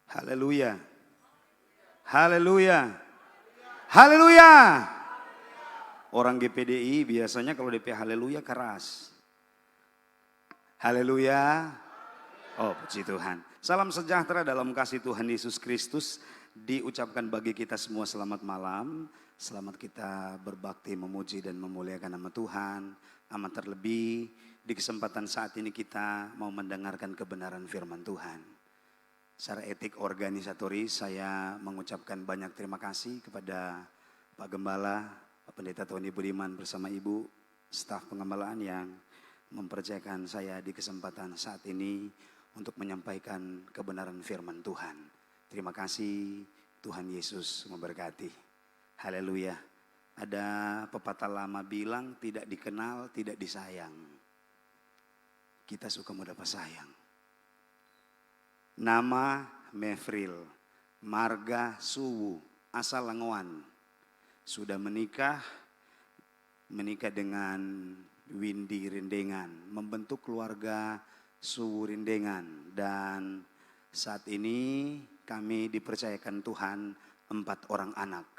Haleluya. Haleluya. Haleluya. Orang GPDI biasanya kalau DP haleluya keras. Haleluya. Oh, puji Tuhan. Salam sejahtera dalam kasih Tuhan Yesus Kristus diucapkan bagi kita semua selamat malam. Selamat kita berbakti, memuji dan memuliakan nama Tuhan. Amat terlebih di kesempatan saat ini kita mau mendengarkan kebenaran firman Tuhan. Secara etik organisatoris saya mengucapkan banyak terima kasih kepada Pak Gembala, Pak Pendeta Tony Budiman bersama Ibu, staf pengembalaan yang mempercayakan saya di kesempatan saat ini untuk menyampaikan kebenaran firman Tuhan. Terima kasih, Tuhan Yesus memberkati. Haleluya. Ada pepatah lama bilang tidak dikenal, tidak disayang. Kita suka mudah sayang. Nama Mefril, marga Suwu, asal Lengoan. Sudah menikah dengan Windy Rindengan, membentuk keluarga Suwu Rindengan. Dan saat ini kami dipercayakan Tuhan 4 orang anak,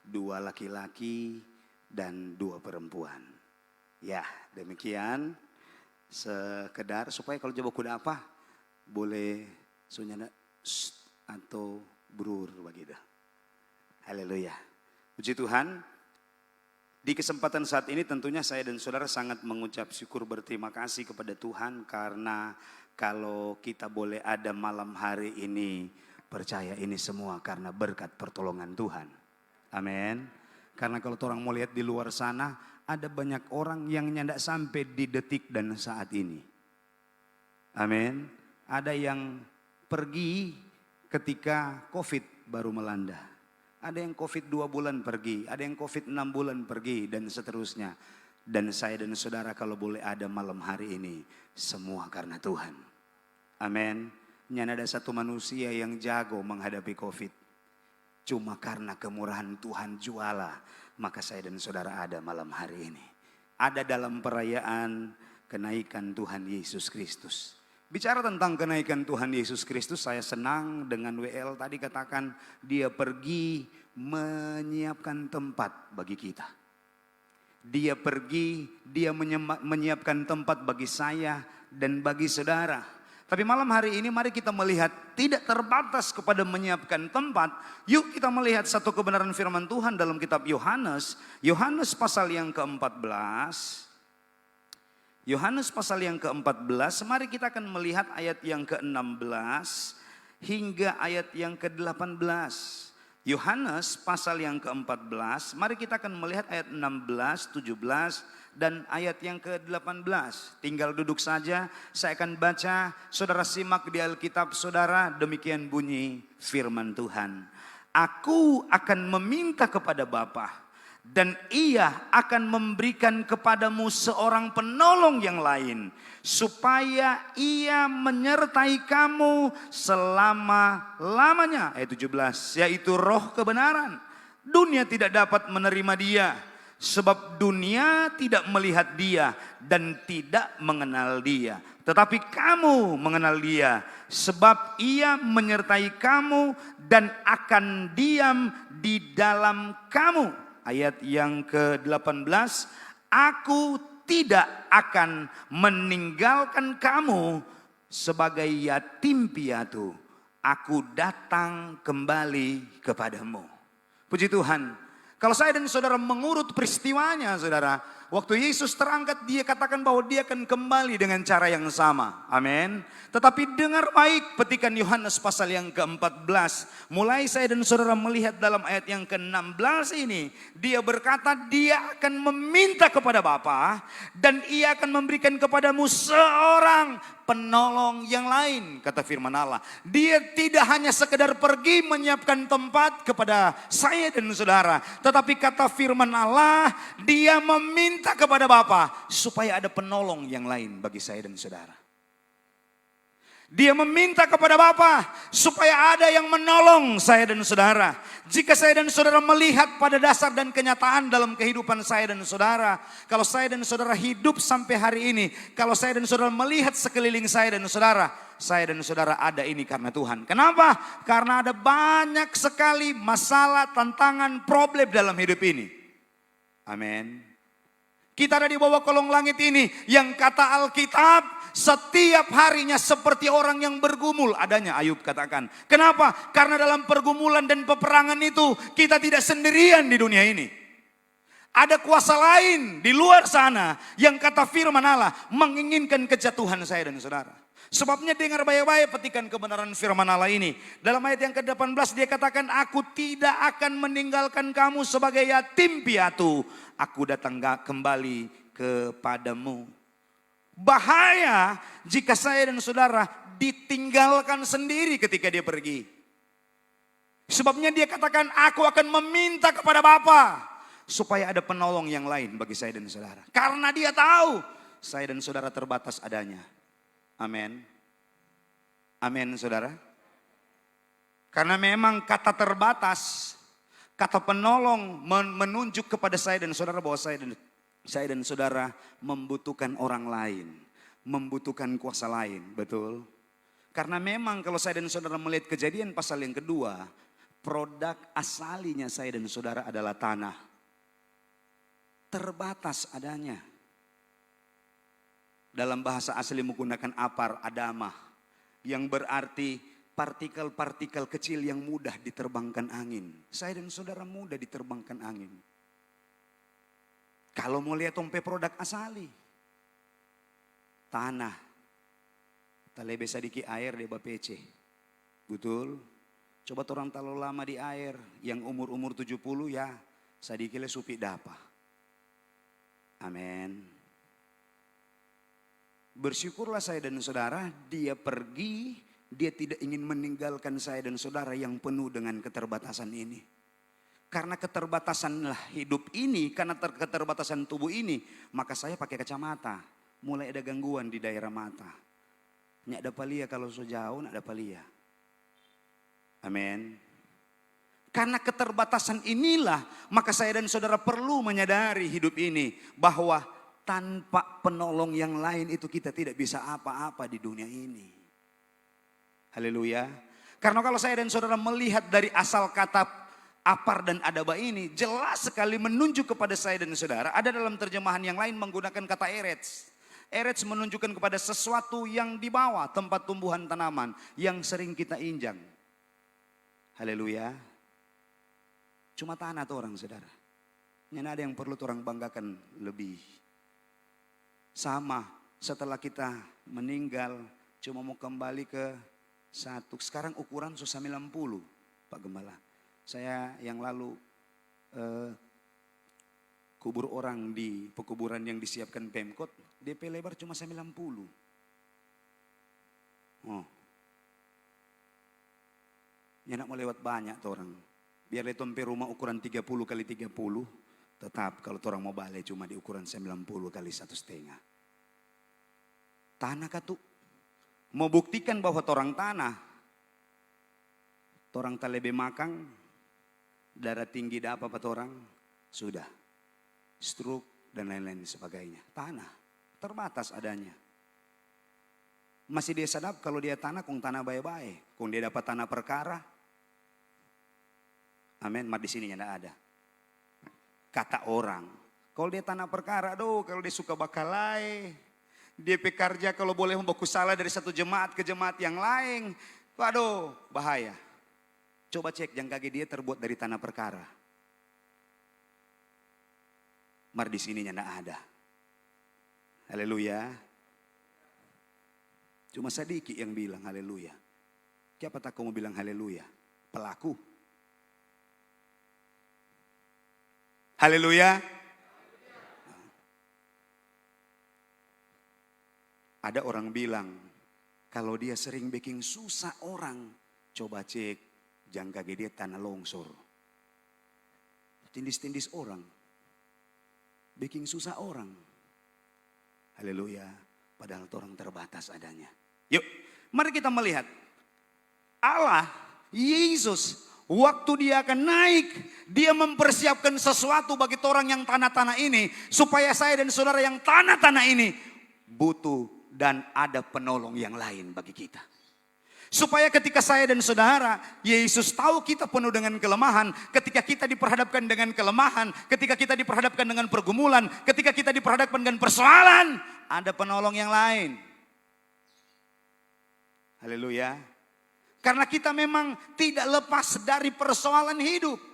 2 laki-laki dan 2 perempuan. Ya, demikian sekedar supaya kalau jawab kuda apa boleh sunyana atau brur begitu. Haleluya. Puji Tuhan. Di kesempatan saat ini tentunya saya dan saudara sangat mengucap syukur berterima kasih kepada Tuhan karena kalau kita boleh ada malam hari ini, percaya ini semua karena berkat pertolongan Tuhan. Amin. Karena kalau orang mau lihat di luar sana, ada banyak orang yang nyandak sampai di detik dan saat ini. Amin. Ada yang pergi ketika COVID baru melanda. Ada yang COVID 2 bulan pergi, ada yang COVID 6 bulan pergi dan seterusnya. Dan saya dan saudara kalau boleh ada malam hari ini, semua karena Tuhan. Amin. Nyana ada satu manusia yang jago menghadapi COVID. Cuma karena kemurahan Tuhan jualah, maka saya dan saudara ada malam hari ini. Ada dalam perayaan kenaikan Tuhan Yesus Kristus. Bicara tentang kenaikan Tuhan Yesus Kristus, saya senang dengan WL tadi katakan dia pergi menyiapkan tempat bagi kita. Dia pergi, dia menyiapkan tempat bagi saya dan bagi saudara. Tapi malam hari ini mari kita melihat tidak terbatas kepada menyiapkan tempat. Yuk kita melihat satu kebenaran firman Tuhan dalam kitab Yohanes. Yohanes pasal yang ke-14. Yohanes pasal yang ke-14, mari kita akan melihat ayat yang ke-16 hingga ayat yang ke-18. Yohanes pasal yang ke-14, mari kita akan melihat ayat 16, 17 dan ayat yang ke-18. Tinggal duduk saja, saya akan baca, saudara simak di Alkitab saudara, demikian bunyi firman Tuhan. Aku akan meminta kepada Bapa, dan ia akan memberikan kepadamu seorang penolong yang lain, supaya ia menyertai kamu selama-lamanya. Ayat 17, yaitu roh kebenaran. Dunia tidak dapat menerima dia, sebab dunia tidak melihat dia dan tidak mengenal dia. Tetapi kamu mengenal dia, sebab ia menyertai kamu dan akan diam di dalam kamu. Ayat yang ke-18, aku tidak akan meninggalkan kamu sebagai yatim piatu. Aku datang kembali kepadamu. Puji Tuhan. Kalau saya dan saudara mengurut peristiwanya saudara, waktu Yesus terangkat dia katakan bahwa dia akan kembali dengan cara yang sama. Amin. Tetapi dengar baik petikan Yohanes pasal yang ke-14. Mulai saya dan saudara melihat dalam ayat yang ke-16 ini. Dia berkata dia akan meminta kepada Bapa dan ia akan memberikan kepadamu seorang penolong yang lain, kata firman Allah. Dia tidak hanya sekedar pergi menyiapkan tempat kepada saya dan saudara. Tetapi kata firman Allah, dia meminta kepada Bapa supaya ada penolong yang lain bagi saya dan saudara. Dia meminta kepada Bapa supaya ada yang menolong saya dan saudara. Jika saya dan saudara melihat pada dasar dan kenyataan dalam kehidupan saya dan saudara, kalau saya dan saudara hidup sampai hari ini, kalau saya dan saudara melihat sekeliling saya dan saudara ada ini karena Tuhan. Kenapa? Karena ada banyak sekali masalah, tantangan, problem dalam hidup ini. Amin. Kita ada di bawah kolong langit ini yang kata Alkitab setiap harinya seperti orang yang bergumul adanya. Ayub katakan. Kenapa? Karena dalam pergumulan dan peperangan itu kita tidak sendirian di dunia ini. Ada kuasa lain di luar sana yang kata firman Allah menginginkan kejatuhan saya dan saudara. Sebabnya dengar baik-baik petikan kebenaran firman Allah ini. Dalam ayat yang ke-18 dia katakan, aku tidak akan meninggalkan kamu sebagai yatim piatu. Aku datang kembali kepadamu. Bahaya jika saya dan saudara ditinggalkan sendiri ketika dia pergi. Sebabnya dia katakan, aku akan meminta kepada Bapa supaya ada penolong yang lain bagi saya dan saudara. Karena dia tahu saya dan saudara terbatas adanya. Amin. Amin saudara. Karena memang kata terbatas, kata penolong menunjuk kepada saya dan saudara bahwa saya dan saudara membutuhkan orang lain. Membutuhkan kuasa lain, betul. Karena memang kalau saya dan saudara melihat Kejadian pasal yang kedua, produk asalinya saya dan saudara adalah tanah. Terbatas adanya. Dalam bahasa asli menggunakan apar adamah, yang berarti partikel-partikel kecil yang mudah diterbangkan angin. Saya dan saudara mudah diterbangkan angin. Kalau mau lihat tompe produk asali, tanah, talebe sadiki air di bapece, betul? Coba orang terlalu lama di air, yang umur 70 ya sadikile supi dapa. Amin. Bersyukurlah saya dan saudara, dia pergi, dia tidak ingin meninggalkan saya dan saudara yang penuh dengan keterbatasan ini. Karena keterbatasanlah hidup ini, karena keterbatasan tubuh ini, maka saya pakai kacamata. Mulai ada gangguan di daerah mata. Nyak ada palia kalau so jauh, nyak ada palia. Amin. Karena keterbatasan inilah, maka saya dan saudara perlu menyadari hidup ini bahwa tanpa penolong yang lain itu kita tidak bisa apa-apa di dunia ini. Haleluya. Karena kalau saya dan saudara melihat dari asal kata apar dan adaba ini, jelas sekali menunjuk kepada saya dan saudara. Ada dalam terjemahan yang lain menggunakan kata erets. Erets menunjukkan kepada sesuatu yang di bawah tempat tumbuhan tanaman yang sering kita injang. Haleluya. Cuma tanah tuh orang saudara. Yang ada yang perlu orang banggakan lebih. Sama setelah kita meninggal cuma mau kembali ke satu. Sekarang ukuran 90 Pak Gembala. Saya yang lalu kubur orang di pekuburan yang disiapkan Pemkot. DP lebar cuma 90. Oh. Ya nak mau lewat banyak tuh orang. Biar letompe rumah ukuran 30 kali 30. Tetap kalau orang mau balik cuma di ukuran 90 kali 1,5. Tanah katu. Mau buktikan bahwa orang tanah. Orang talebe makang. Darah tinggi dah apa orang. Sudah. Stroke dan lain-lain sebagainya. Tanah. Terbatas adanya. Masih dia sadap kalau dia tanah kung tanah baik-baik. Kung dia dapat tanah perkara. Amin. Mat di sini tidak ada. Kata orang, kalau dia tanah perkara, aduh kalau dia suka bakalai, dia pekerja kalau boleh membaku salah dari satu jemaat ke jemaat yang lain, waduh bahaya. Coba cek jang kaki dia terbuat dari tanah perkara. Mar di sininya tidak ada. Haleluya. Cuma sedikit yang bilang haleluya. Siapa tak kamu bilang haleluya? Pelaku. Haleluya. Ada orang bilang, kalau dia sering bikin susah orang, coba cek jangka dia tanah longsor. Tindis-tindis orang, bikin susah orang. Haleluya, padahal orang terbatas adanya. Yuk, mari kita melihat. Allah, Yesus, Waktu dia akan naik, dia mempersiapkan sesuatu bagi orang yang tanah-tanah ini. Supaya saya dan saudara yang tanah-tanah ini butuh dan ada penolong yang lain bagi kita. Supaya ketika saya dan saudara, Yesus tahu kita penuh dengan kelemahan. Ketika kita diperhadapkan dengan kelemahan, ketika kita diperhadapkan dengan pergumulan, ketika kita diperhadapkan dengan persoalan, ada penolong yang lain. Haleluya. Karena kita memang tidak lepas dari persoalan hidup.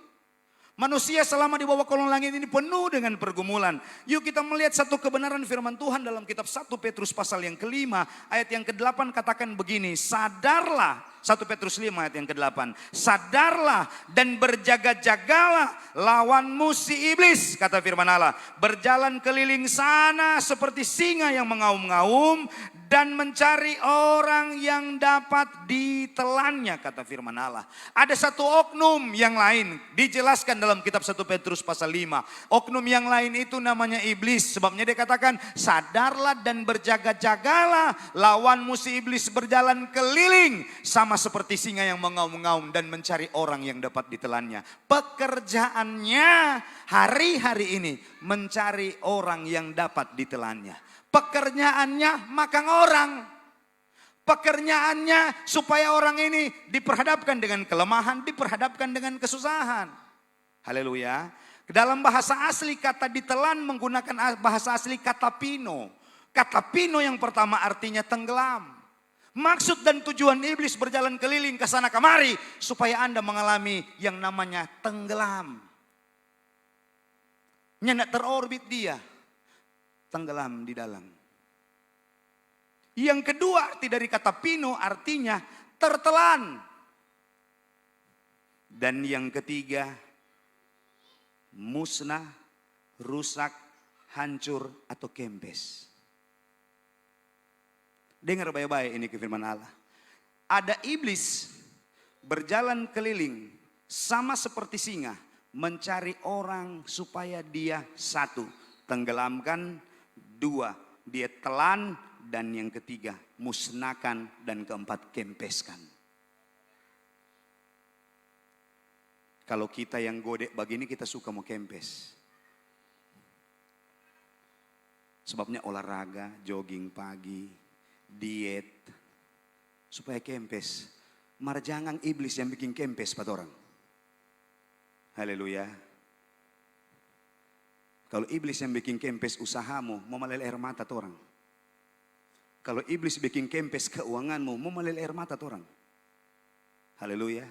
Manusia selama di bawah kolong langit ini penuh dengan pergumulan. Yuk kita melihat satu kebenaran firman Tuhan dalam kitab 1 Petrus pasal yang ke-5 ayat yang ke-8 katakan begini. Sadarlah, 1 Petrus 5 ayat yang ke-8. Sadarlah dan berjaga-jagalah lawanmu si iblis, kata firman Allah. Berjalan keliling sana seperti singa yang mengaum-ngaum dan mencari orang yang dapat ditelannya, kata firman Allah. Ada satu oknum yang lain dijelaskan dalam kitab 1 Petrus pasal 5. Oknum yang lain itu namanya iblis. Sebabnya dia katakan sadarlah dan berjaga-jagalah lawanmu si iblis berjalan keliling sama seperti singa yang mengaum-ngaum dan mencari orang yang dapat ditelannya. Pekerjaannya hari-hari ini mencari orang yang dapat ditelannya. Pekerjaannya makan orang. Pekerjaannya supaya orang ini diperhadapkan dengan kelemahan, diperhadapkan dengan kesusahan. Haleluya. Dalam bahasa asli kata ditelan menggunakan bahasa asli kata pino. Kata pino yang pertama artinya tenggelam. Maksud dan tujuan iblis berjalan keliling ke sana kemari supaya Anda mengalami yang namanya tenggelam. Nyenak terorbit dia. Tenggelam di dalam. Yang kedua arti dari kata pino artinya tertelan. Dan yang ketiga musnah, rusak, hancur atau kempes. Dengar baik-baik ini firman Allah. Ada iblis berjalan keliling sama seperti singa mencari orang supaya dia satu tenggelamkan, dua, dia telan, dan yang ketiga, musnahkan, dan keempat, kempeskan. Kalau kita yang godek begini, kita suka mau kempes. Sebabnya olahraga, jogging pagi, diet, supaya kempes. Marjangan iblis yang bikin kempes pada orang. Haleluya. Kalau iblis yang bikin kempes usahamu, mau meleleh air mata orang. Kalau iblis bikin kempes keuanganmu, mau meleleh air mata orang. Haleluya.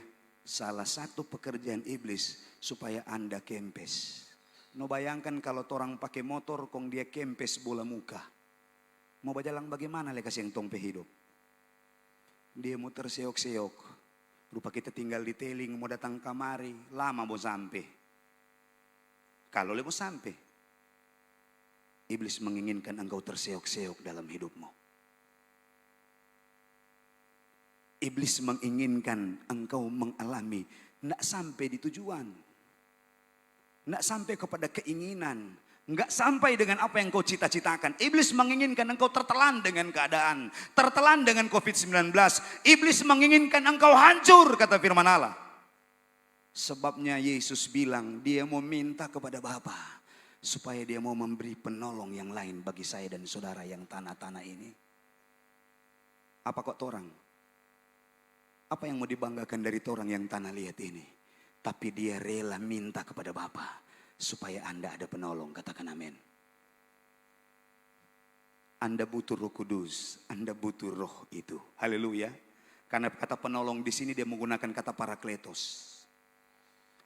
Salah satu pekerjaan iblis supaya Anda kempes. No bayangkan kalau orang pakai motor, kong dia kempes bola muka. Mau berjalan bagaimana lekas yang tong hidup? Dia mau terseok-seok. Rupa kita tinggal di teling, mau datang kamari, lama mau sampai. Kalau mau sampai. Iblis menginginkan engkau terseok-seok dalam hidupmu. Iblis menginginkan engkau mengalami tidak sampai di tujuan. Tidak sampai kepada keinginan. Enggak sampai dengan apa yang kau cita-citakan. Iblis menginginkan engkau tertelan dengan keadaan. Tertelan dengan COVID-19. Iblis menginginkan engkau hancur, kata firman Allah. Sebabnya Yesus bilang dia mau minta kepada Bapa. Supaya dia mau memberi penolong yang lain bagi saya dan saudara yang tanah-tanah ini. Apa kok orang? Apa yang mau dibanggakan dari orang yang tanah liat ini? Tapi dia rela minta kepada Bapa. Supaya Anda ada penolong, katakan amin. Anda butuh Roh Kudus, Anda butuh roh itu. Haleluya. Karena kata penolong di sini dia menggunakan kata parakletos.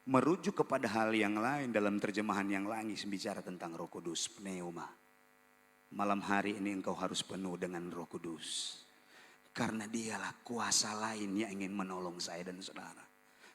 Merujuk kepada hal yang lain dalam terjemahan yang lain bicara tentang Roh Kudus, pneuma. Malam hari ini engkau harus penuh dengan Roh Kudus. Karena dialah kuasa lain yang ingin menolong saya dan saudara.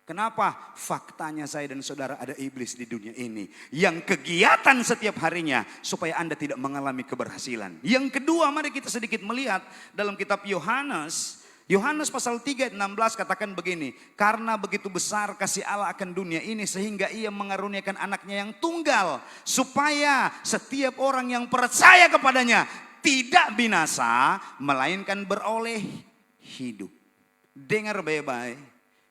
Kenapa? Faktanya saya dan saudara ada iblis di dunia ini. Yang kegiatan setiap harinya supaya Anda tidak mengalami keberhasilan. Yang kedua, mari kita sedikit melihat dalam kitab Yohanes. Yohanes pasal 3 ayat 16 katakan begini. Karena begitu besar kasih Allah akan dunia ini sehingga ia mengaruniakan anaknya yang tunggal. Supaya setiap orang yang percaya kepadanya tidak binasa melainkan beroleh hidup. Dengar baik-baik.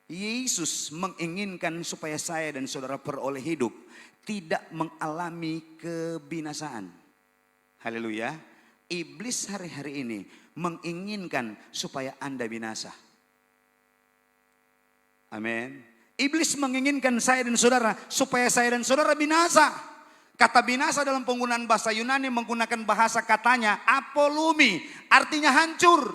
Yesus menginginkan supaya saya dan saudara peroleh hidup, tidak mengalami kebinasaan. Haleluya. Iblis hari-hari ini menginginkan supaya Anda binasa. Amin. Iblis menginginkan saya dan saudara supaya saya dan saudara binasa. Kata binasa dalam penggunaan bahasa Yunani menggunakan bahasa katanya apolumi, artinya hancur.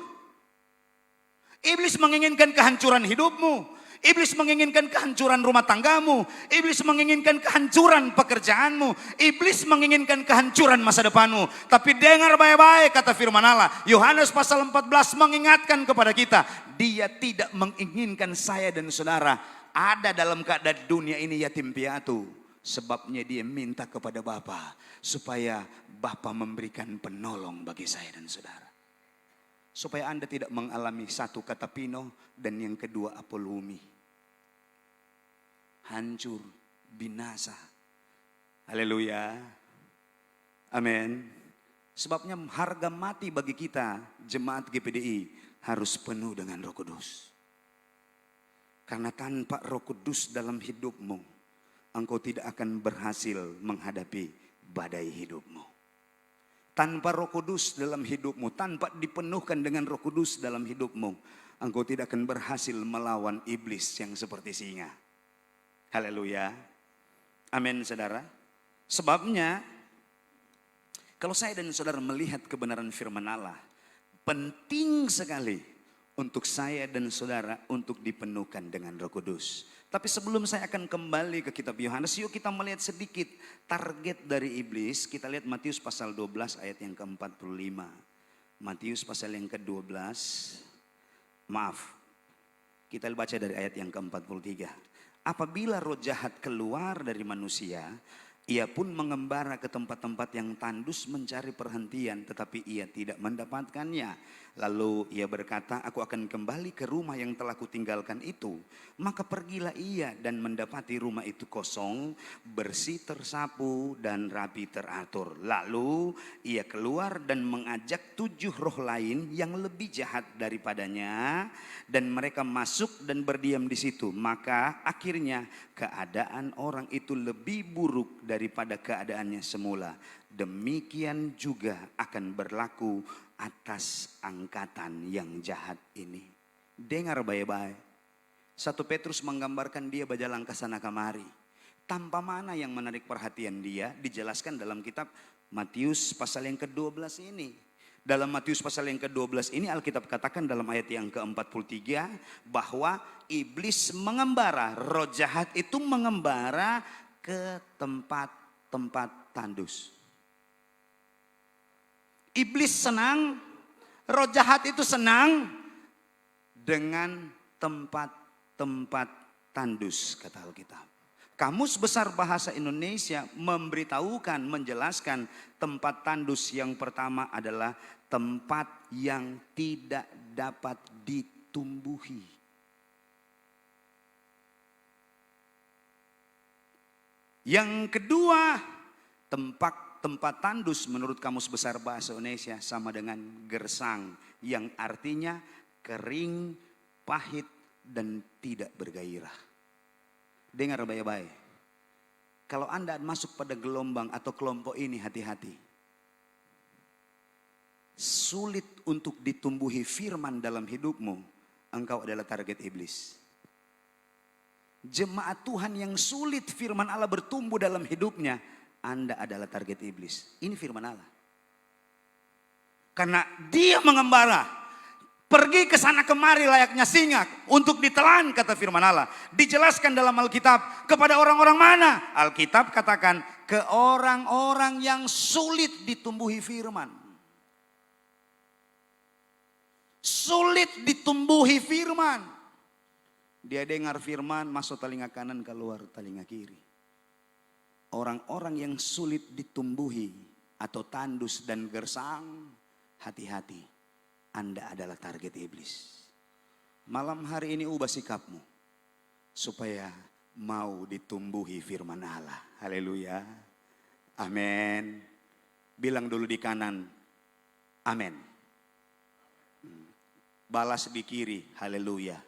Iblis menginginkan kehancuran hidupmu. Iblis menginginkan kehancuran rumah tanggamu. Iblis menginginkan kehancuran pekerjaanmu. Iblis menginginkan kehancuran masa depanmu. Tapi dengar baik-baik kata firman Allah. Yohanes pasal 14 mengingatkan kepada kita. Dia tidak menginginkan saya dan saudara ada dalam keadaan dunia ini yatim piatu. Sebabnya dia minta kepada Bapa supaya Bapa memberikan penolong bagi saya dan saudara. Supaya Anda tidak mengalami satu kata pino dan yang kedua apolumi. Hancur, binasa. Haleluya. Amin. Sebabnya harga mati bagi kita jemaat GPDI harus penuh dengan Roh Kudus. Karena tanpa Roh Kudus dalam hidupmu, engkau tidak akan berhasil menghadapi badai hidupmu. Tanpa Roh Kudus dalam hidupmu, tanpa dipenuhkan dengan Roh Kudus dalam hidupmu, engkau tidak akan berhasil melawan iblis yang seperti singa. Haleluya. Amin saudara. Sebabnya, kalau saya dan saudara melihat kebenaran firman Allah, penting sekali untuk saya dan saudara untuk dipenuhkan dengan Roh Kudus. Tapi sebelum saya akan kembali ke kitab Yohanes, yuk kita melihat sedikit target dari iblis. Kita lihat Matius pasal 12 ayat yang ke-45. Matius pasal yang ke-12. Maaf. Kita baca dari ayat yang ke-43. Apabila roh jahat keluar dari manusia, ia pun mengembara ke tempat-tempat yang tandus mencari perhentian, tetapi ia tidak mendapatkannya. Lalu ia berkata, aku akan kembali ke rumah yang telah kutinggalkan itu. Maka pergilah ia dan mendapati rumah itu kosong, bersih tersapu dan rapi teratur. Lalu ia keluar dan mengajak 7 roh lain yang lebih jahat daripadanya. Dan mereka masuk dan berdiam di situ. Maka akhirnya keadaan orang itu lebih buruk daripada keadaannya semula. Demikian juga akan berlaku atas angkatan yang jahat ini. Dengar baik-baik. 1 Petrus menggambarkan dia berjalan ke sana kemari. Tanpa mana yang menarik perhatian dia dijelaskan dalam kitab Matius pasal yang ke-12 ini. Dalam Matius pasal yang ke-12 ini Alkitab katakan dalam ayat yang ke-43 bahwa iblis mengembara, roh jahat itu mengembara ke tempat-tempat tandus. Iblis senang, roh jahat itu senang dengan tempat-tempat tandus, kata Alkitab. Kamus Besar Bahasa Indonesia memberitahukan, menjelaskan tempat tandus yang pertama adalah tempat yang tidak dapat ditumbuhi. Yang kedua, tempat tandus menurut Kamus Besar Bahasa Indonesia sama dengan gersang, yang artinya kering, pahit, dan tidak bergairah. Dengar baik-baik. Kalau Anda masuk pada gelombang atau kelompok ini, hati-hati. Sulit untuk ditumbuhi firman dalam hidupmu, engkau adalah target iblis. Jemaat Tuhan yang sulit firman Allah bertumbuh dalam hidupnya, Anda adalah target iblis. Ini firman Allah. Karena dia mengembara, pergi ke sana kemari layaknya singa untuk ditelan, kata firman Allah. Dijelaskan dalam Alkitab kepada orang-orang mana? Alkitab katakan ke orang-orang yang sulit ditumbuhi firman. Sulit ditumbuhi firman. Dia dengar firman, masuk telinga kanan, keluar telinga kiri. Orang-orang yang sulit ditumbuhi atau tandus dan gersang, hati-hati. Anda adalah target iblis. Malam hari ini ubah sikapmu supaya mau ditumbuhi firman Allah. Haleluya. Amin. Bilang dulu di kanan, amin. Balas di kiri, haleluya.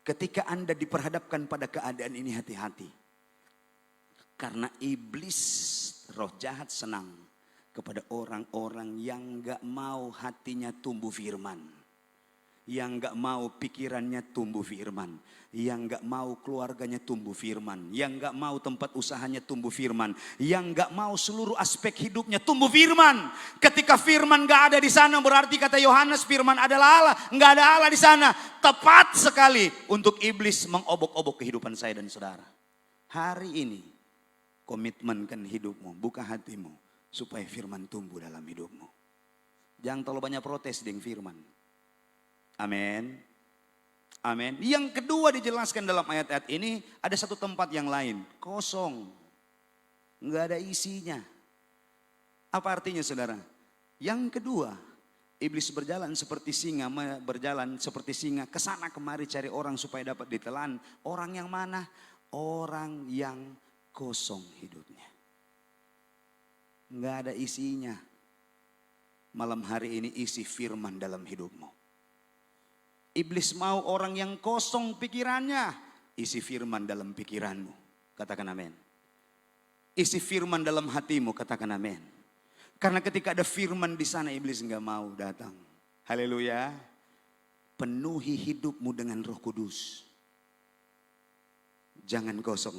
Ketika Anda diperhadapkan pada keadaan ini, hati-hati. Karena iblis, roh jahat, senang kepada orang-orang yang gak mau hatinya tumbuh firman. Yang gak mau pikirannya tumbuh firman. Yang gak mau keluarganya tumbuh firman. Yang gak mau tempat usahanya tumbuh firman. Yang gak mau seluruh aspek hidupnya tumbuh firman. Ketika firman gak ada di sana, berarti kata Yohanes, firman adalah Allah. Gak ada Allah di sana. Tepat sekali untuk iblis mengobok-obok kehidupan saya dan saudara. Hari ini komitmenkan hidupmu, buka hatimu, supaya firman tumbuh dalam hidupmu. Jangan terlalu banyak protes dengan firman. Amin. Amin. Yang kedua dijelaskan dalam ayat-ayat ini, ada satu tempat yang lain, kosong. Enggak ada isinya. Apa artinya saudara? Yang kedua, iblis berjalan seperti singa, kesana kemari cari orang supaya dapat ditelan. Orang yang mana? Orang yang kosong hidupnya. Enggak ada isinya. Malam hari ini isi firman dalam hidupmu. Iblis mau orang yang kosong pikirannya. Isi firman dalam pikiranmu. Katakan amin. Isi firman dalam hatimu. Katakan amin. Karena ketika ada firman di sana, iblis enggak mau datang. Haleluya. Penuhi hidupmu dengan Roh Kudus. Jangan kosong.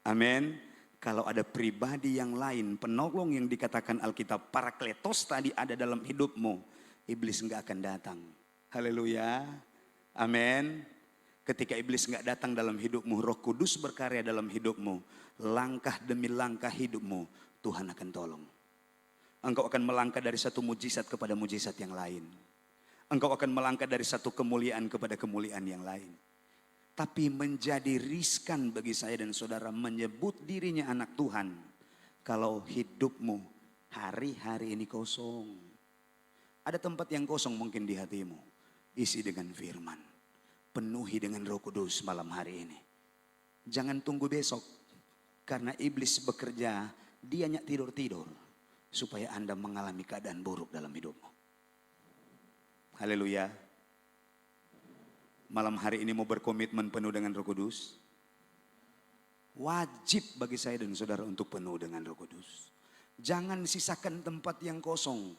Amin. Kalau ada pribadi yang lain, penolong yang dikatakan Alkitab, Parakletos tadi ada dalam hidupmu, iblis enggak akan datang. Haleluya. Amin. Ketika iblis enggak datang dalam hidupmu, Roh Kudus berkarya dalam hidupmu, langkah demi langkah hidupmu, Tuhan akan tolong. Engkau akan melangkah dari satu mujizat kepada mujizat yang lain. Engkau akan melangkah dari satu kemuliaan kepada kemuliaan yang lain. Tapi menjadi riskan bagi saya dan saudara menyebut dirinya anak Tuhan, kalau hidupmu hari-hari ini kosong. Ada tempat yang kosong mungkin di hatimu. Isi dengan firman. Penuhi dengan Roh Kudus malam hari ini. Jangan tunggu besok. Karena iblis bekerja, dia nyak tidur-tidur. Supaya Anda mengalami keadaan buruk dalam hidupmu. Haleluya. Malam hari ini mau berkomitmen penuh dengan Roh Kudus. Wajib bagi saya dan saudara untuk penuh dengan Roh Kudus. Jangan sisakan tempat yang kosong.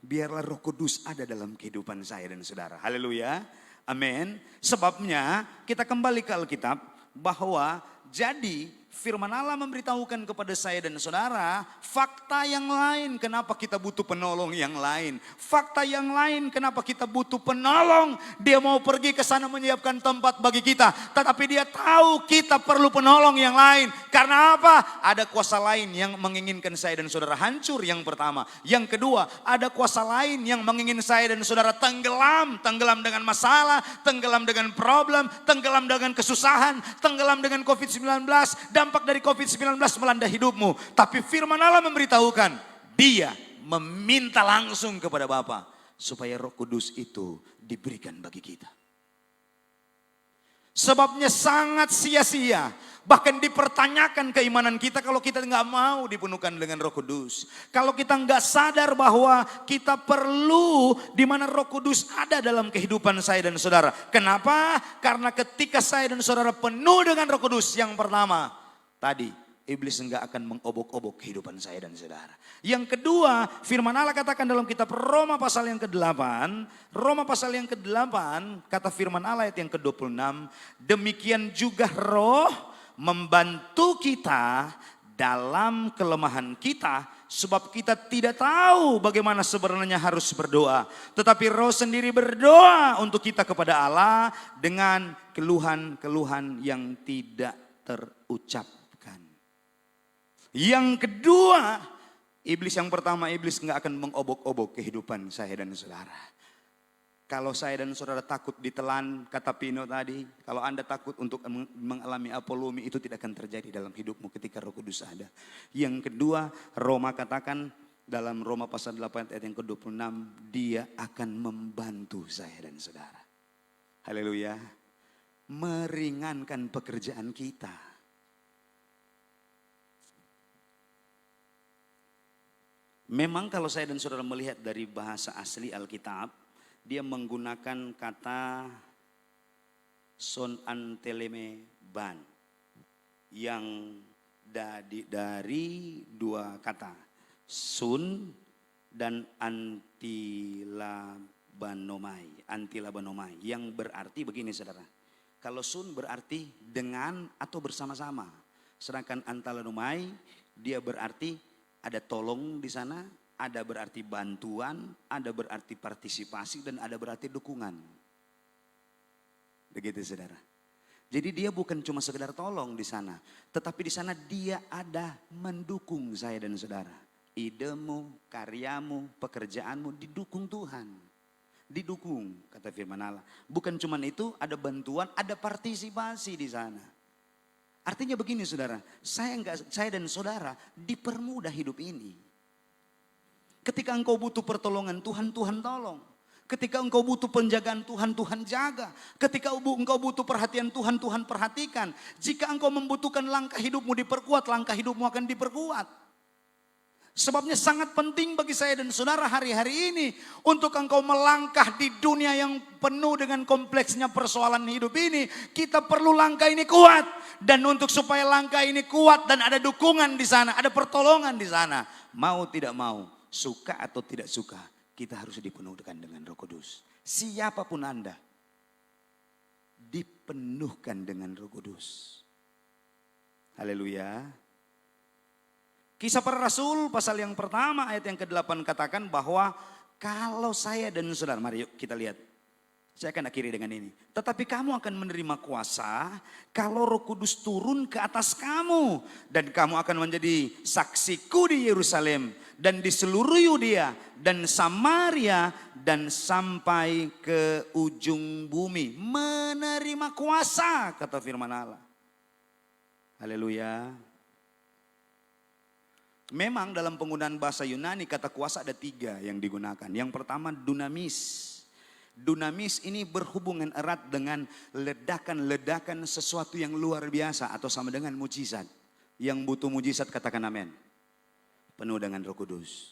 Biarlah Roh Kudus ada dalam kehidupan saya dan saudara. Haleluya. Amin. Sebabnya kita kembali ke Alkitab bahwa jadi firman Allah memberitahukan kepada saya dan saudara fakta yang lain kenapa kita butuh penolong yang lain. Fakta yang lain kenapa kita butuh penolong. Dia mau pergi ke sana menyiapkan tempat bagi kita. Tetapi dia tahu kita perlu penolong yang lain. Karena apa? Ada kuasa lain yang menginginkan saya dan saudara hancur yang pertama. Yang kedua, ada kuasa lain yang menginginkan saya dan saudara tenggelam. Tenggelam dengan masalah, tenggelam dengan problem, tenggelam dengan kesusahan, tenggelam dengan COVID-19. Dampak dari COVID-19 melanda hidupmu. Tapi firman Allah memberitahukan, dia meminta langsung kepada Bapa supaya Roh Kudus itu diberikan bagi kita. Sebabnya sangat sia-sia. Bahkan dipertanyakan keimanan kita kalau kita nggak mau dipenuhkan dengan Roh Kudus. Kalau kita nggak sadar bahwa kita perlu di mana Roh Kudus ada dalam kehidupan saya dan saudara. Kenapa? Karena ketika saya dan saudara penuh dengan Roh Kudus, yang pertama tadi iblis enggak akan mengobok-obok kehidupan saya dan saudara. Yang kedua, firman Allah katakan dalam kitab Roma pasal yang ke-8. Roma pasal yang ke-8, kata firman Allah ayat yang ke-26. Demikian juga Roh membantu kita dalam kelemahan kita. Sebab kita tidak tahu bagaimana sebenarnya harus berdoa. Tetapi Roh sendiri berdoa untuk kita kepada Allah dengan keluhan-keluhan yang tidak terucap. Yang kedua, iblis yang pertama, iblis nggak akan mengobok-obok kehidupan saya dan saudara. Kalau saya dan saudara takut ditelan, kata Pino tadi, kalau Anda takut untuk mengalami apolumi, itu tidak akan terjadi dalam hidupmu ketika Roh Kudus ada. Yang kedua, Roma katakan dalam Roma pasal 8 ayat yang ke-26, dia akan membantu saya dan saudara. Haleluya. Meringankan pekerjaan kita. Memang kalau saya dan saudara melihat dari bahasa asli Alkitab, dia menggunakan kata son anteleme ban, yang dari dua kata, sun dan antilabanomai, yang berarti begini saudara. Kalau sun berarti dengan atau bersama-sama, sedangkan antilabanomai dia berarti ada tolong di sana, ada berarti bantuan, ada berarti partisipasi, dan ada berarti dukungan. Begitu saudara. Jadi dia bukan cuma sekedar tolong di sana, tetapi di sana dia ada mendukung saya dan saudara. Idemu, karyamu, pekerjaanmu didukung Tuhan. Didukung, kata firman Allah. Bukan cuma itu, ada bantuan, ada partisipasi di sana. Artinya begini saudara, saya dan saudara dipermudah hidup ini. Ketika engkau butuh pertolongan Tuhan, Tuhan tolong. Ketika engkau butuh penjagaan Tuhan, Tuhan jaga. Ketika engkau butuh perhatian Tuhan, Tuhan perhatikan. Jika engkau membutuhkan langkah hidupmu diperkuat, langkah hidupmu akan diperkuat. Sebabnya sangat penting bagi saya dan saudara hari-hari ini untuk engkau melangkah di dunia yang penuh dengan kompleksnya persoalan hidup ini. Kita perlu langkah ini kuat. Dan untuk supaya langkah ini kuat dan ada dukungan di sana, ada pertolongan di sana. Mau tidak mau, suka atau tidak suka, kita harus dipenuhkan dengan Roh Kudus. Siapapun Anda, dipenuhkan dengan Roh Kudus. Haleluya. Kisah Para Rasul pasal yang pertama ayat yang ke-8 katakan bahwa kalau saya dan saudara, mari yuk kita lihat. Saya akan akhiri dengan ini. Tetapi kamu akan menerima kuasa kalau Roh Kudus turun ke atas kamu. Dan kamu akan menjadi saksiku di Yerusalem dan di seluruh Yudea dan Samaria dan sampai ke ujung bumi. Menerima kuasa, kata firman Allah. Haleluya. Memang dalam penggunaan bahasa Yunani kata kuasa ada 3 yang digunakan. Yang pertama dunamis. Dunamis ini berhubungan erat dengan ledakan-ledakan sesuatu yang luar biasa atau sama dengan mujizat. Yang butuh mujizat katakan amin. Penuh dengan Roh Kudus.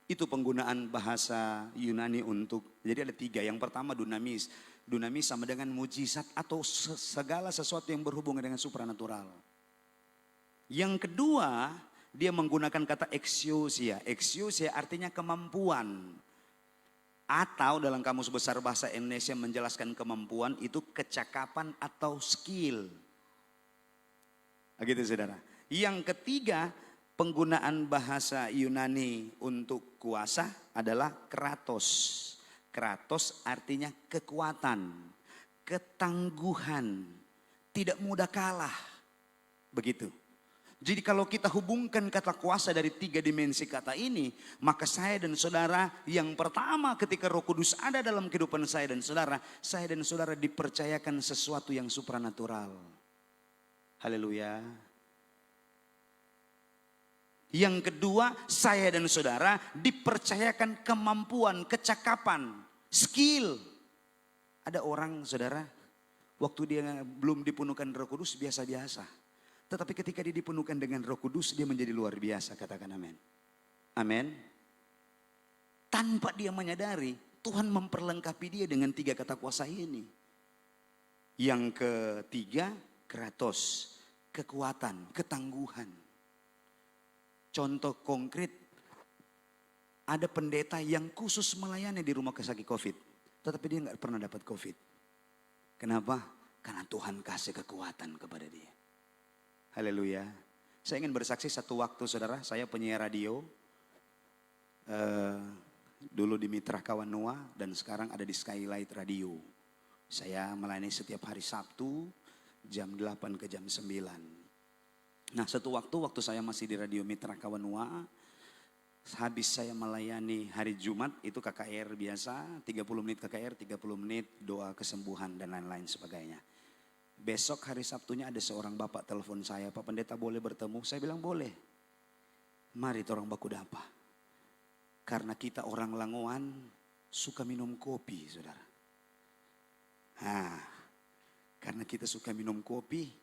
Itu penggunaan bahasa Yunani untuk, jadi ada 3. Yang pertama dunamis. Dunamis sama dengan mujizat atau segala sesuatu yang berhubungan dengan supranatural. Yang kedua, dia menggunakan kata exousia. Exousia artinya kemampuan. Atau dalam Kamus Besar Bahasa Indonesia menjelaskan kemampuan itu kecakapan atau skill. Begitu saudara. Yang ketiga, penggunaan bahasa Yunani untuk kuasa adalah kratos. Kratos artinya kekuatan, ketangguhan, tidak mudah kalah. Begitu. Jadi kalau kita hubungkan kata kuasa dari 3 dimensi kata ini, maka saya dan saudara yang pertama ketika Roh Kudus ada dalam kehidupan saya dan saudara dipercayakan sesuatu yang supranatural. Haleluya. Yang kedua, saya dan saudara dipercayakan kemampuan, kecakapan, skill. Ada orang saudara, waktu dia belum dipenuhkan Roh Kudus biasa-biasa. Tetapi ketika dia dipenuhkan dengan Roh Kudus, dia menjadi luar biasa, katakan amin. Amin. Tanpa dia menyadari, Tuhan memperlengkapi dia dengan 3 kata kuasa ini. Yang ketiga, kratos, kekuatan, ketangguhan. Contoh konkret, ada pendeta yang khusus melayani di rumah sakit COVID. Tetapi dia nggak pernah dapat COVID. Kenapa? Karena Tuhan kasih kekuatan kepada dia. Haleluya. Saya ingin bersaksi satu waktu saudara, saya penyiar radio. Dulu di Mitra Kawanua dan sekarang ada di Skylight Radio. Saya melayani setiap hari Sabtu jam 8 ke jam 9. Nah satu waktu saya masih di Radio Mitra Kawanua. Habis saya melayani hari Jumat itu KKR biasa. 30 menit KKR, 30 menit doa kesembuhan dan lain-lain sebagainya. Besok hari Sabtunya ada seorang bapak telepon saya, Pak Pendeta boleh bertemu? Saya bilang boleh. Mari orang baku dapa. Karena kita orang Langoan suka minum kopi saudara. Nah, karena kita suka minum kopi,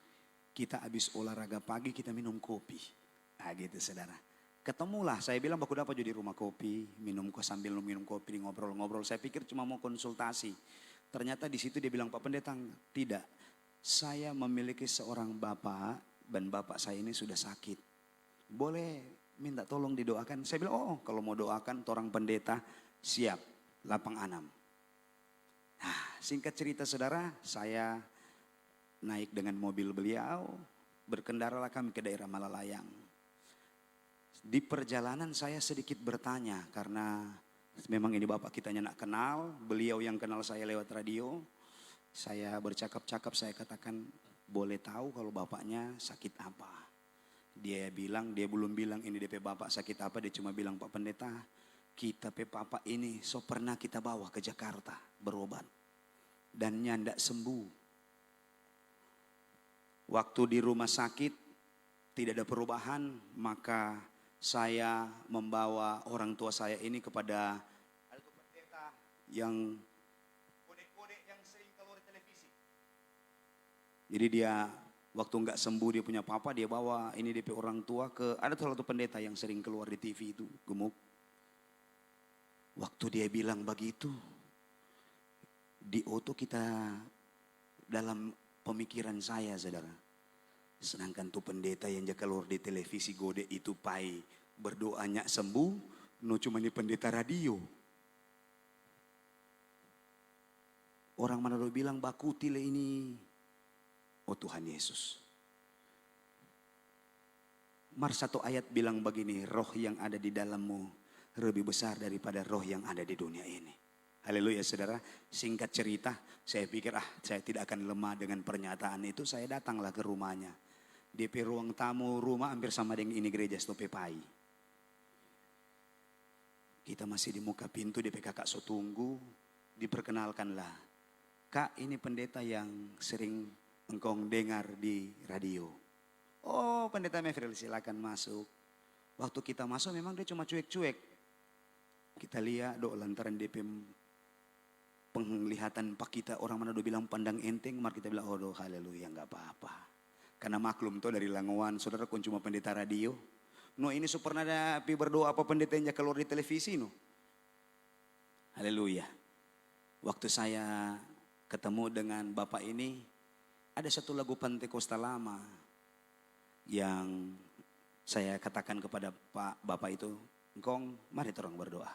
kita habis olahraga pagi kita minum kopi. Nah gitu saudara. Ketemulah, saya bilang baku dapa jadi rumah kopi, sambil minum kopi, ngobrol-ngobrol. Saya pikir cuma mau konsultasi. Ternyata di situ dia bilang, Pak Pendeta, tidak. Saya memiliki seorang bapak dan bapak saya ini sudah sakit. Boleh minta tolong didoakan? Saya bilang, oh kalau mau doakan orang pendeta siap, lapang anam. Nah, singkat cerita saudara, saya naik dengan mobil beliau, berkendaralah kami ke daerah Malalayang. Di perjalanan saya sedikit bertanya karena memang ini bapak kita nak kenal, beliau yang kenal saya lewat radio. Saya bercakap-cakap, saya katakan boleh tahu kalau bapaknya sakit apa. Dia bilang, dia belum bilang ini DP bapak sakit apa, dia cuma bilang, Pak Pendeta, kita pe bapak ini so pernah kita bawa ke Jakarta berobat dan nyandak sembuh. Waktu di rumah sakit tidak ada perubahan, maka saya membawa orang tua saya ini kepada pendeta yang kode-kode yang sering keluar televisi. Jadi dia waktu nggak sembuh dia punya papa, dia bawa ini DP orang tua ke, ada salah satu pendeta yang sering keluar di TV itu, gemuk. Waktu dia bilang begitu, di oto kita dalam pemikiran saya saudara. Sedangkan tuh pendeta yang jaga keluar di televisi gode itu pai berdoanya sembuh, no cuma ini pendeta radio. Orang Manado bilang baku tile ini, oh Tuhan Yesus. Mar satu ayat bilang begini, roh yang ada di dalammu lebih besar daripada roh yang ada di dunia ini. Haleluya saudara, singkat cerita, saya pikir saya tidak akan lemah dengan pernyataan itu, saya datanglah ke rumahnya. DP ruang tamu rumah hampir sama dengan ini gereja Stopepai. Kita masih di muka pintu, DP kakak so tunggu, diperkenalkanlah. Kak, ini pendeta yang sering engkau dengar di radio. Oh pendeta Mefril, silakan masuk. Waktu kita masuk memang dia cuma cuek-cuek. Kita lihat lantaran DP penglihatan pak kita orang Manado bilang pandang enteng, mari kita bilang oh haleluya enggak apa-apa. Karena maklum tuh dari Langowan, saudara kun cuma pendeta radio. No ini so pernah ada berdoa apa pendeta yang keluar di televisi no. Haleluya. Waktu saya ketemu dengan bapak ini, ada satu lagu Pantekosta lama yang saya katakan kepada pak bapak itu, engkong mari terang berdoa.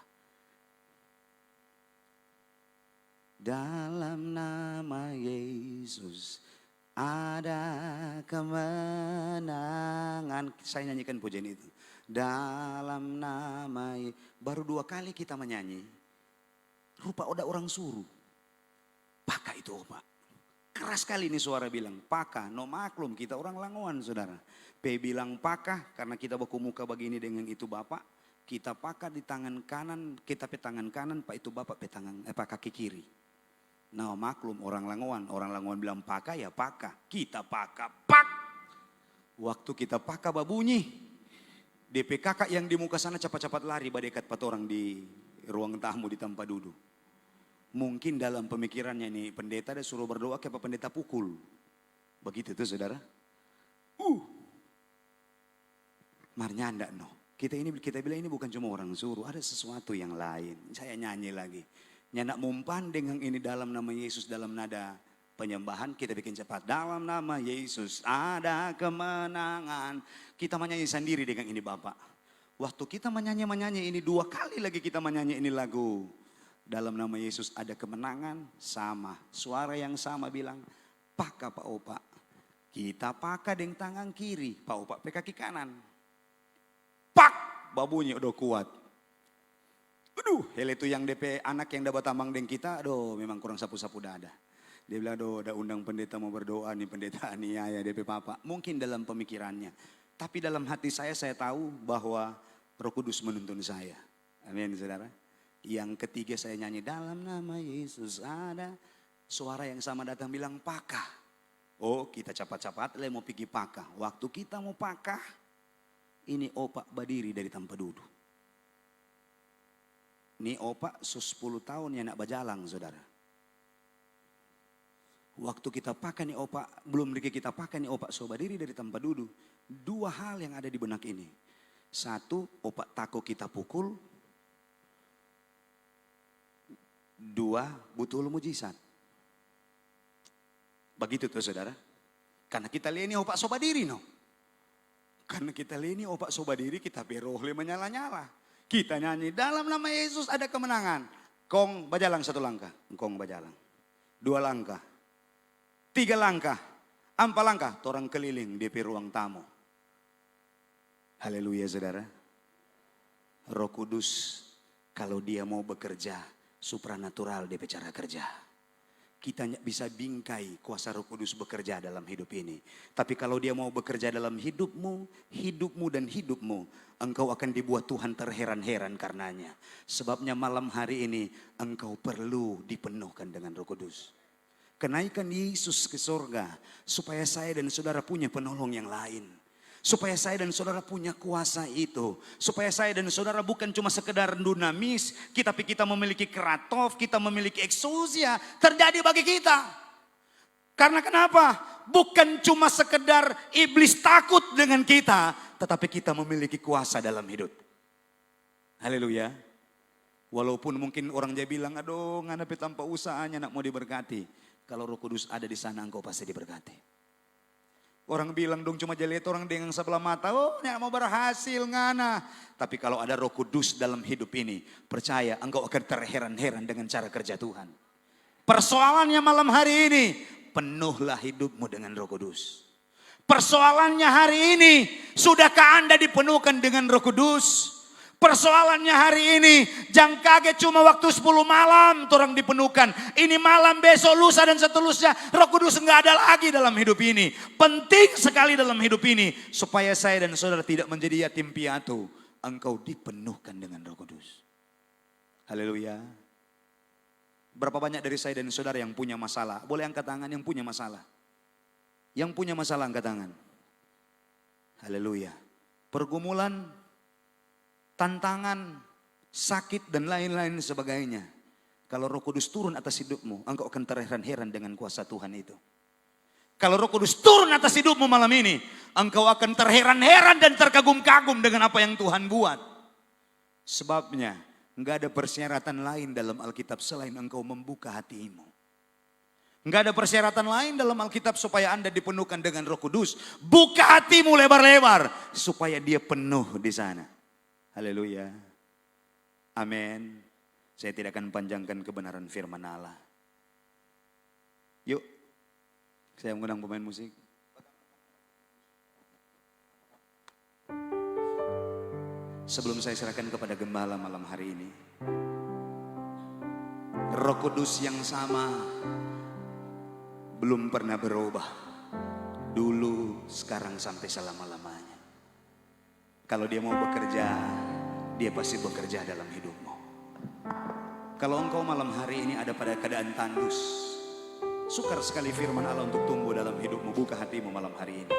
Dalam nama Yesus ada kemenangan. Saya nyanyikan pujian itu. Dalam nama baru 2 kali kita menyanyi. Rupa udah orang suruh. Paka itu Pak. Keras sekali nih suara bilang. Paka. No maklum kita orang Langowan saudara. P bilang paka karena kita baku muka begini dengan itu Bapak. Kita paka di tangan kanan. Kita pe tangan kanan. Pak itu Bapak pe tangan kaki kiri. Nah maklum orang Langowan bilang paka ya paka, kita paka, pak. Waktu kita paka babunyi, DP kakak yang di muka sana cepat-cepat lari badekat pat orang di ruang tamu di tempat duduk. Mungkin dalam pemikirannya nih pendeta dia suruh berdoa kayak pendeta pukul. Begitu tuh saudara. Marnya enggak no. Kita bilang ini bukan cuma orang suruh, ada sesuatu yang lain. Saya nyanyi lagi. Nyandak mumpan dengan ini dalam nama Yesus dalam nada penyembahan kita bikin cepat. Dalam nama Yesus ada kemenangan. Kita menyanyi sendiri dengan ini Bapak. Waktu kita menyanyi ini 2 kali lagi kita menyanyi ini lagu. Dalam nama Yesus ada kemenangan sama. Suara yang sama bilang paka Pak Opa. Kita paka dengan tangan kiri. Pak Opa pe kaki kanan. Pak babunyi udah kuat. Aduh, hal itu yang DP anak yang dapat tambang dengan kita, aduh memang kurang sapu-sapu dada. Dia bilang, aduh udah undang pendeta mau berdoa nih pendeta aniaya DP papa. Mungkin dalam pemikirannya. Tapi dalam hati saya tahu bahwa Roh Kudus menuntun saya. Amin saudara. Yang ketiga saya nyanyi dalam nama Yesus ada. Suara yang sama datang bilang pakah. Oh kita cepat-cepat mau pergi pakah. Waktu kita mau pakah, ini opak berdiri dari tempat duduk. Ini opak 10 tahun ya nak berjalan saudara. Waktu kita pakai nih opak, belum lagi kita pakai nih opak so berdiri dari tempat duduk. 2 hal yang ada di benak ini. 1, opak takut kita pukul. 2, butuh mujizat. Begitu tuh saudara. Karena kita leni opak soba diri no. Karena kita leni opak soba diri kita berohle menyala-nyala. Kita nyanyi dalam nama Yesus ada kemenangan. Kong bajalang 1 langkah. Kong bajalang. 2 langkah. 3 langkah. 4 langkah. Torang keliling di ruang tamu. Haleluya saudara. Roh Kudus kalau dia mau bekerja supranatural dia bicara kerja. Kita bisa bingkai kuasa Roh Kudus bekerja dalam hidup ini. Tapi kalau dia mau bekerja dalam hidupmu dan hidupmu, engkau akan dibuat Tuhan terheran-heran karenanya. Sebabnya malam hari ini engkau perlu dipenuhkan dengan Roh Kudus. Kenaikan Yesus ke surga supaya saya dan saudara punya penolong yang lain. Supaya saya dan saudara punya kuasa itu. Supaya saya dan saudara bukan cuma sekedar dunamis. Tapi kita memiliki keratov, kita memiliki eksosia. Terjadi bagi kita. Karena kenapa? Bukan cuma sekedar iblis takut dengan kita. Tetapi kita memiliki kuasa dalam hidup. Haleluya. Walaupun mungkin orang dia bilang, aduh nganapi tanpa usahanya nak mau diberkati. Kalau Roh Kudus ada di sana engkau pasti diberkati. Orang bilang dong cuma jeliat orang dengan sebelah mata. Oh nyak mau berhasil ngana. Tapi kalau ada Roh Kudus dalam hidup ini. Percaya engkau akan terheran-heran dengan cara kerja Tuhan. Persoalannya malam hari ini. Penuhlah hidupmu dengan Roh Kudus. Persoalannya hari ini. Sudahkah Anda dipenuhkan dengan Roh Kudus? Persoalannya hari ini, jangan kaget cuma waktu 10 malam orang dipenuhkan. Ini malam, besok, lusa dan seterusnya. Roh Kudus enggak ada lagi dalam hidup ini. Penting sekali dalam hidup ini. Supaya saya dan saudara tidak menjadi yatim piatu. Engkau dipenuhkan dengan Roh Kudus. Haleluya. Berapa banyak dari saya dan saudara yang punya masalah? Boleh angkat tangan yang punya masalah. Yang punya masalah angkat tangan. Haleluya. Pergumulan, tantangan, sakit dan lain-lain sebagainya. Kalau Roh Kudus turun atas hidupmu, engkau akan terheran-heran dengan kuasa Tuhan itu. Kalau Roh Kudus turun atas hidupmu malam ini, engkau akan terheran-heran dan terkagum-kagum dengan apa yang Tuhan buat. Sebabnya, enggak ada persyaratan lain dalam Alkitab selain engkau membuka hatimu. Enggak ada persyaratan lain dalam Alkitab supaya Anda dipenuhkan dengan Roh Kudus. Buka hatimu lebar-lebar supaya dia penuh di sana. Haleluya. Amin. Saya tidak akan panjangkan kebenaran firman Allah. Yuk. Saya mengundang pemain musik. Sebelum saya serahkan kepada gembala malam hari ini. Roh Kudus yang sama belum pernah berubah. Dulu, sekarang, sampai selama-lamanya. Kalau dia mau bekerja, dia pasti bekerja dalam hidupmu. Kalau engkau malam hari ini ada pada keadaan tandus, sukar sekali firman Allah untuk tumbuh dalam hidupmu, buka hatimu malam hari ini.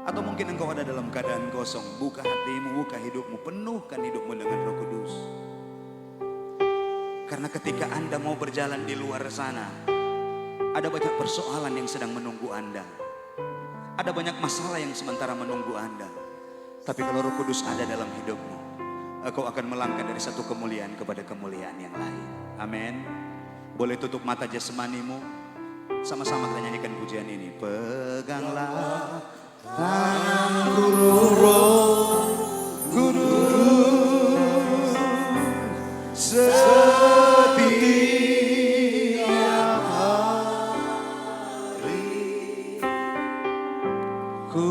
Atau mungkin engkau ada dalam keadaan kosong, buka hatimu, buka hidupmu, penuhkan hidupmu dengan Roh Kudus. Karena ketika Anda mau berjalan di luar sana, ada banyak persoalan yang sedang menunggu Anda. Ada banyak masalah yang sementara menunggu Anda. Tapi kalau Roh Kudus ada dalam hidupmu, engkau akan melangkah dari satu kemuliaan kepada kemuliaan yang lain. Amin. Boleh tutup mata jasmanimu. Sama-sama kita nyanyikan pujian ini. Peganglah tanganku Roh Kudus, setiap hari ku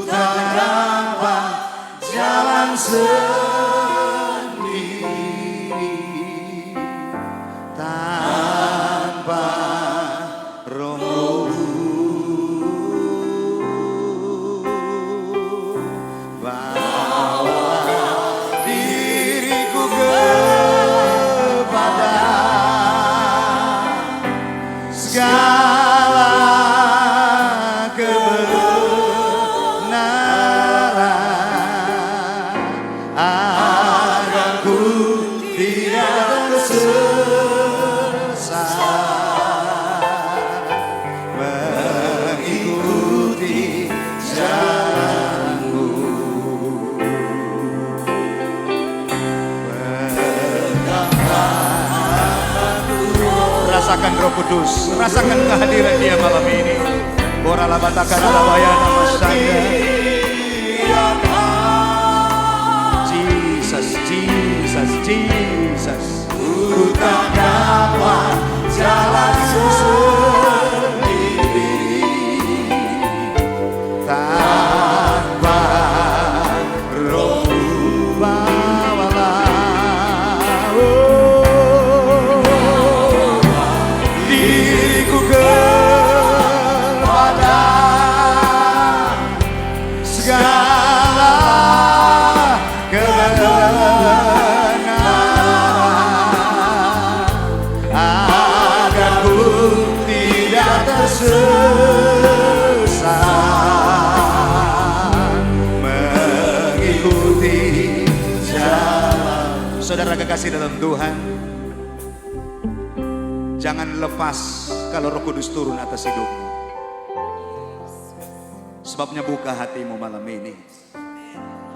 tak dapat jalan sendiri tanpa Roh-Mu. Bawa diriku kepada segala kebenaran, agar ku tidak tersesat mengikuti jalanmu. Rasakan Roh Kudus, rasakan kehadiran Dia malam ini. Ora labataka labayana masanda. Jesus, Jesus, Jesus. Ku tak dapat jalan sendiri Tanpa Roh-Mu bawalah diriku kepada segala kebenaran agar ku tidak tersesat mengikuti jalan. Saudara kekasih dalam Tuhan, jangan lepas kalau Roh Kudus turun atas hidupmu. Sebabnya buka hatimu malam ini.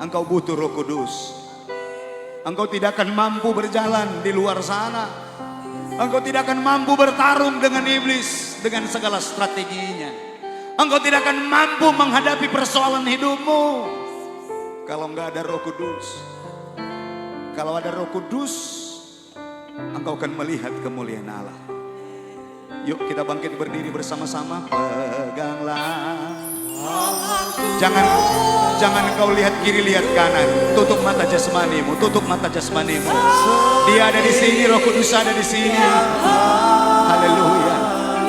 Engkau butuh Roh Kudus. Engkau tidak akan mampu berjalan di luar sana. Engkau tidak akan mampu bertarung dengan iblis dengan segala strateginya. Engkau tidak akan mampu menghadapi persoalan hidupmu kalau enggak ada Roh Kudus. Kalau ada Roh Kudus, engkau akan melihat kemuliaan Allah. Yuk kita bangkit berdiri bersama-sama. Peganglah. Jangan engkau lihat kiri, lihat kanan. Tutup mata jasmanimu, tutup mata jasmanimu. Dia ada di sini, Roh Kudus ada di sini. Haleluya.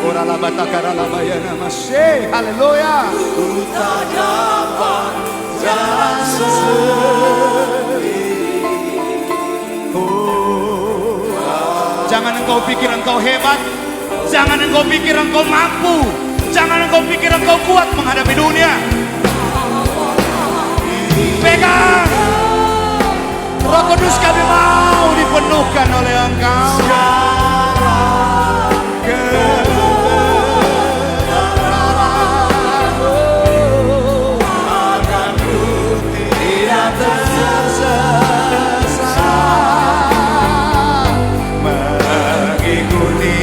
Ora labataka labayana masih. Haleluya. Ku tak dapat jalan sendiri. Jangan engkau pikir engkau hebat. Jangan engkau pikir engkau mampu. Jangan engkau pikir engkau kuat menghadapi dunia. Pegang. Roh Kudus kami mau dipenuhkan oleh engkau. Agar ku tidak tersesat mengikuti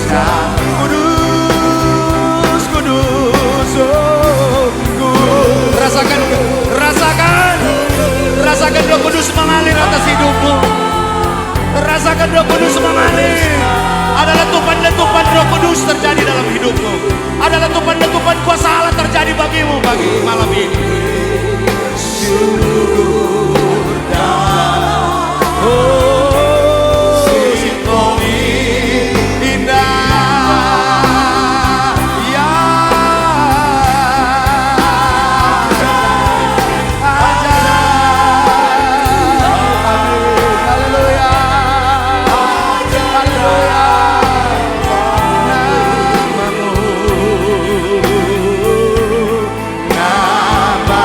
Sang Kudus, Kudus, oh, Kudus. Rasakan Roh Kudus mengalir atas hidupmu. Rasakan Roh Kudus mengalir. Ada letupan-letupan Roh Kudus terjadi dalam hidupmu. Ada letupan-letupan kuasa Allah terjadi bagimu pagi malam ini. Syukur dan simfoni indah ya ajaib. Haleluya, haleluya. Namamu, nama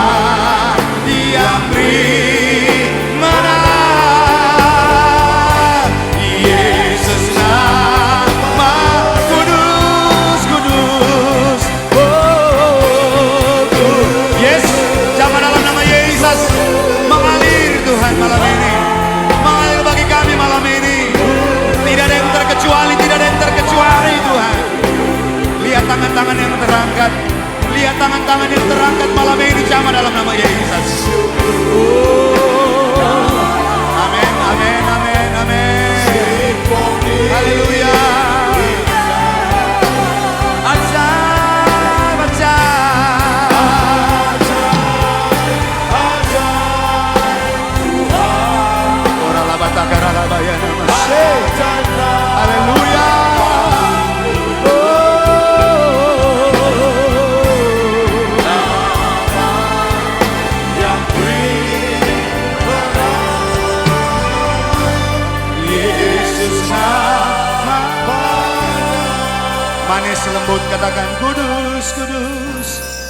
yang beri menang. Yesus nama kudus, kudus. Oh, yes, zaman dalam nama Yesus mengalir Tuhan malam ini. Mengalir bagi kami malam ini. Tidak ada yang terkecuali, tidak ada yang terkecuali Tuhan. Lihat tangan-tangan yang terangkat. Lihat tangan-tangan yang terangkat malam ini sama dalam nama Yesus. Oh, amin, amin, amin, amin. Haleluya. Ajaib, ajaib. Ora labataka labayana masih. Haleluya. yang beri Yesus nama Manis lembut katakan kudus, kudus,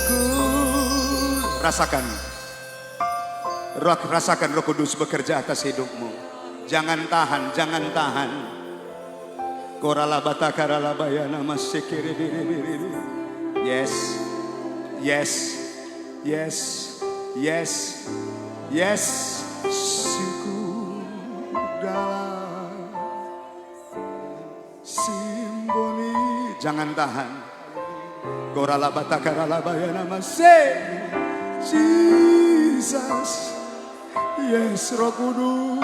kudus. Rasakan. Rasakan Roh Kudus bekerja atas hidupmu. Jangan tahan, jangan tahan. Koralabatakarabayana masikiri. Yes. Yes. Yes. Yes. Yes. Syukur dalam simboni. Jangan tahan. Goralabatakalalabaya say Jesus. Yes, Roh Kudus.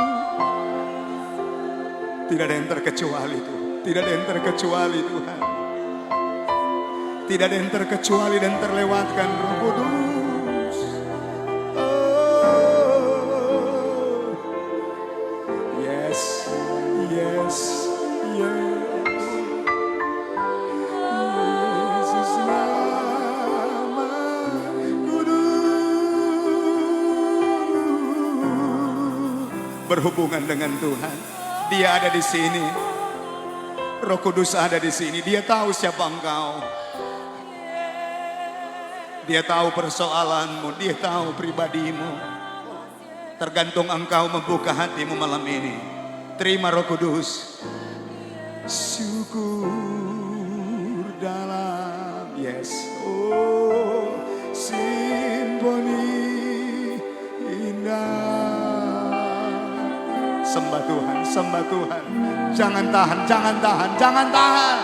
Tidak ada yang terkecuali Tuhan. Tidak ada yang terkecuali Tuhan. Tidak ada yang terkecuali dan terlewatkan Roh Kudus. Oh. Yes, yes, yes. Yesus nama Kudus. Berhubungan dengan Tuhan. Dia ada di sini. Roh Kudus ada di sini. Dia tahu siapa engkau. Dia tahu persoalanmu. Dia tahu pribadimu. Tergantung engkau membuka hatimu malam ini. Terima Roh Kudus. Syukur dalam. Yes. Oh, simboni indah. Sembah Tuhan, sembah Tuhan. Jangan tahan, jangan tahan, jangan tahan.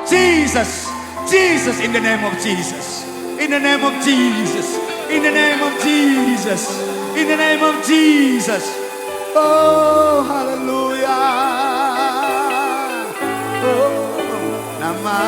Jesus, Jesus, in the name of Jesus. In the name of Jesus. In the name of Jesus. In the name of Jesus. Oh, hallelujah. Oh, nama